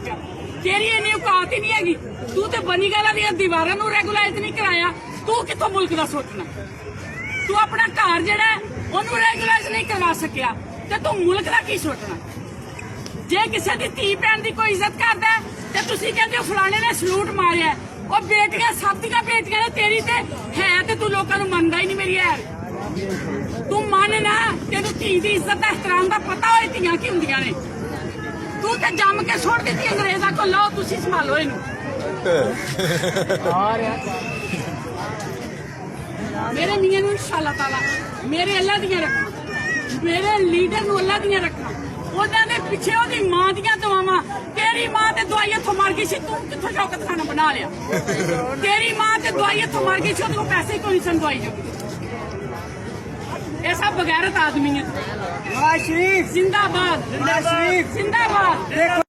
सकिया। तेरी इन्नी औकात ही नहीं हैगी। तू तो बनी गला दी दीवारां नूं रेगुलाइज नहीं कराया, तू कित्थों मुल्क दा सोचना? तू अपना घर जिहड़ा ओनूं रेगुलाइज नहीं करवा सकिया ते तू मुल्क दा की सोचना? जे किसी दी धी भैन दी कोई इज्जत करदा ते तुसीं कहंदे हो फलाणे ने सलूट मारिया। और बेटियां सब दियां बेटियां ने, तेरी ते है ते तू लोकां नूं मनदा ही नहीं। मेरी है तू मन ना, तेनू धी दी इज्जत दा एहतराम दा पता होए धीआं की हुंदियां ने। तू ते जम के छोड़ दी अंग्रेजा को, लो तुसीं संभालो इनू। मेरे मियां नूं इंशाअल्लाह ताला मेरे अल्लाह दियां रखना, मेरे लीडर नूं अल्लाह दियां रखना। उन्हां दे पिछे ओदी मां दियां दुआवां। तेरी मां ते दवाई इत्थों मर गई सी, तू कित्थों शौकत खाना बना लिया? तेरी मां ते दवाई इत्थों मर गई सी, ओदे कोल पैसे ही कोई सन दवाई जो। ये सब बगैरत आदमी है। नवाज शरीफ जिंदाबाद, जिंदाबाद, जिंदाबाद।